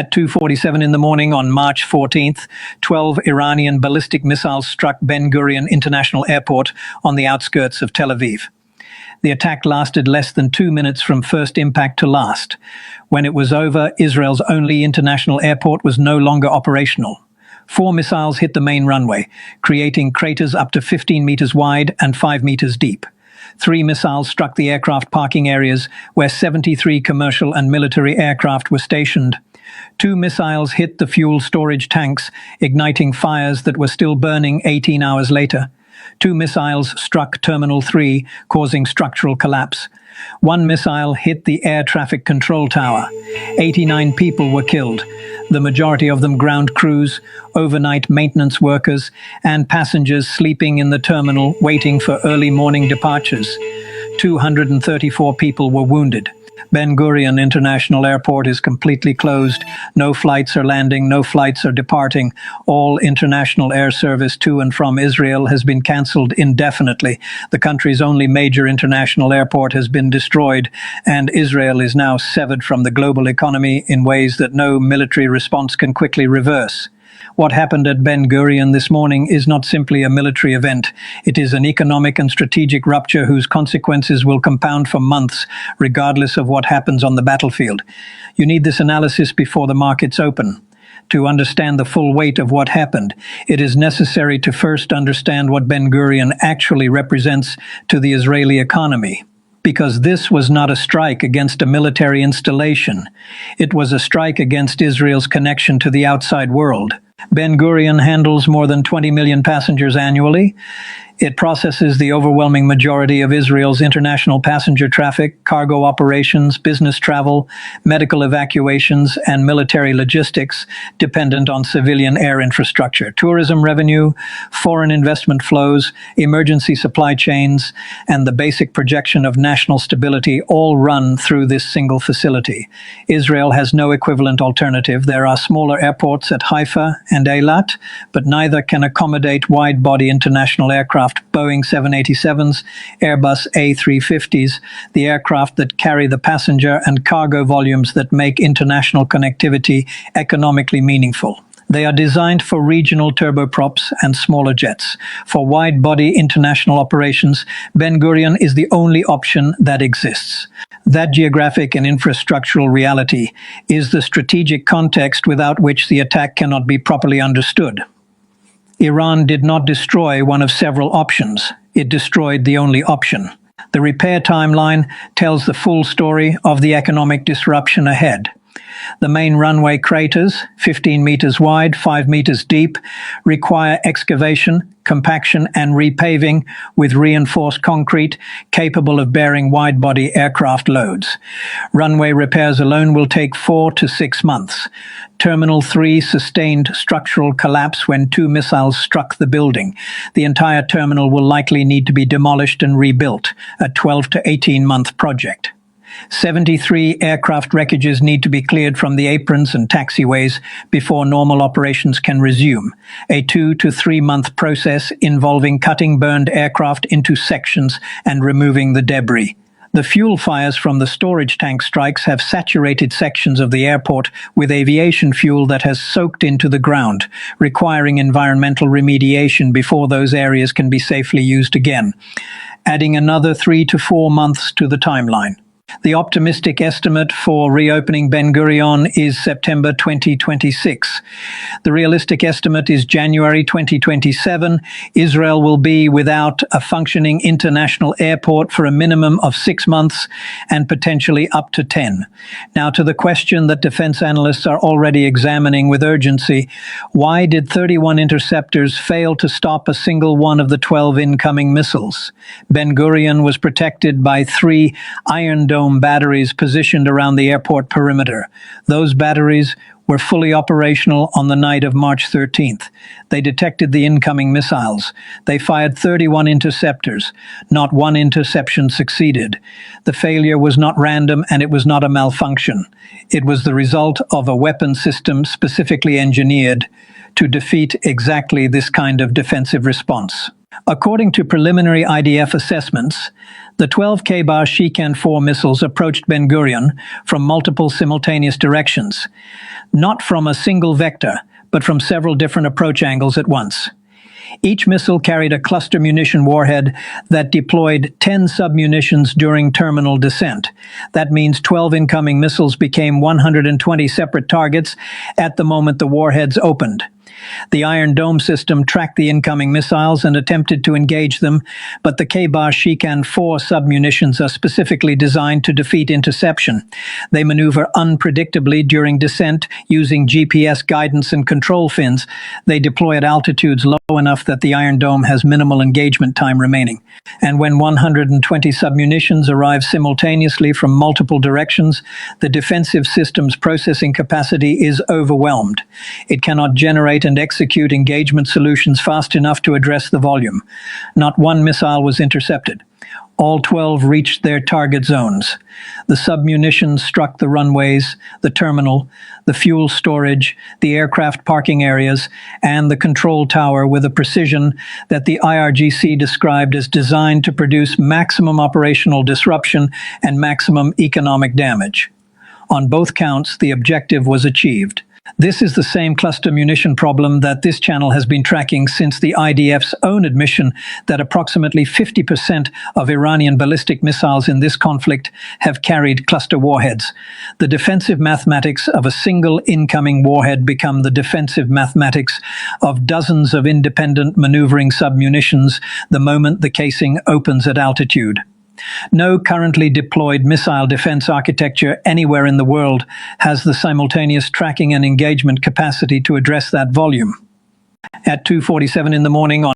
At 2:47 in the morning on March 14th, 12 Iranian ballistic missiles struck Ben Gurion International Airport on the outskirts of Tel Aviv. The attack lasted less than 2 minutes from first impact to last. When it was over, Israel's only international airport was no longer operational. 4 missiles hit the main runway, creating craters up to 15 meters wide and 5 meters deep. 3 missiles struck the aircraft parking areas where 73 commercial and military aircraft were stationed. 2 missiles hit the fuel storage tanks, igniting fires that were still burning 18 hours later. 2 missiles struck Terminal 3, causing structural collapse. 1 missile hit the air traffic control tower. 89 people were killed, the majority of them ground crews, overnight maintenance workers, and passengers sleeping in the terminal waiting for early morning departures. 234 people were wounded. Ben Gurion International Airport is completely closed. No flights are landing, no flights are departing. All international air service to and from Israel has been cancelled indefinitely. The country's only major international airport has been destroyed, and Israel is now severed from the global economy in ways that no military response can quickly reverse. What happened at Ben Gurion this morning is not simply a military event. It is an economic and strategic rupture whose consequences will compound for months, regardless of what happens on the battlefield. You need this analysis before the markets open. To understand the full weight of what happened, it is necessary to first understand what Ben Gurion actually represents to the Israeli economy. Because this was not a strike against a military installation. It was a strike against Israel's connection to the outside world. Ben Gurion handles more than 20 million passengers annually. It processes the overwhelming majority of Israel's international passenger traffic, cargo operations, business travel, medical evacuations, and military logistics dependent on civilian air infrastructure, tourism revenue, foreign investment flows, emergency supply chains, and the basic projection of national stability all run through this single facility. Israel has no equivalent alternative. There are smaller airports at Haifa and Eilat, but neither can accommodate wide-body international aircraft, Boeing 787s, Airbus A350s, the aircraft that carry the passenger and cargo volumes that make international connectivity economically meaningful. They are designed for regional turboprops and smaller jets. For wide-body international operations, Ben Gurion is the only option that exists. That geographic and infrastructural reality is the strategic context without which the attack cannot be properly understood. Iran did not destroy one of several options. It destroyed the only option. The repair timeline tells the full story of the economic disruption ahead. The main runway craters, 15 meters wide, 5 meters deep, require excavation, compaction, and repaving with reinforced concrete capable of bearing wide-body aircraft loads. Runway repairs alone will take 4 to 6 months. Terminal 3 sustained structural collapse when 2 missiles struck the building. The entire terminal will likely need to be demolished and rebuilt, a 12 to 18-month project. 73 aircraft wreckages need to be cleared from the aprons and taxiways before normal operations can resume, a 2 to 3 month process involving cutting burned aircraft into sections and removing the debris. The fuel fires from the storage tank strikes have saturated sections of the airport with aviation fuel that has soaked into the ground, requiring environmental remediation before those areas can be safely used again, adding another 3 to 4 months to the timeline. The optimistic estimate for reopening Ben Gurion is September 2026. The realistic estimate is January 2027. Israel will be without a functioning international airport for a minimum of 6 months and potentially up to 10. Now to the question that defense analysts are already examining with urgency: why did 31 interceptors fail to stop a single one of the 12 incoming missiles? Ben Gurion was protected by 3 Iron Dome batteries positioned around the airport perimeter. Those batteries were fully operational on the night of March 13th. They detected the incoming missiles. They fired 31 interceptors. Not one interception succeeded. The failure was not random, and it was not a malfunction. It was the result of a weapon system specifically engineered to defeat exactly this kind of defensive response. According to preliminary IDF assessments, the 12 K-bar Shikan-4 missiles approached Ben Gurion from multiple simultaneous directions, not from a single vector, but from several different approach angles at once. Each missile carried a cluster munition warhead that deployed 10 submunitions during terminal descent. That means 12 incoming missiles became 120 separate targets at the moment the warheads opened. The Iron Dome system tracked the incoming missiles and attempted to engage them, but the K-bar Shikan-4 submunitions are specifically designed to defeat interception. They maneuver unpredictably during descent using GPS guidance and control fins. They deploy at altitudes low enough that the Iron Dome has minimal engagement time remaining. And when 120 submunitions arrive simultaneously from multiple directions, the defensive system's processing capacity is overwhelmed. It cannot generate and execute engagement solutions fast enough to address the volume. Not one missile was intercepted. All 12 reached their target zones. The submunitions struck the runways, the terminal, the fuel storage, the aircraft parking areas, and the control tower with a precision that the IRGC described as designed to produce maximum operational disruption and maximum economic damage. On both counts, the objective was achieved. This is the same cluster munition problem that this channel has been tracking since the IDF's own admission that approximately 50% of Iranian ballistic missiles in this conflict have carried cluster warheads. The defensive mathematics of a single incoming warhead become the defensive mathematics of dozens of independent maneuvering submunitions the moment the casing opens at altitude. No currently deployed missile defense architecture anywhere in the world has the simultaneous tracking and engagement capacity to address that volume. At 2:47 in the morning on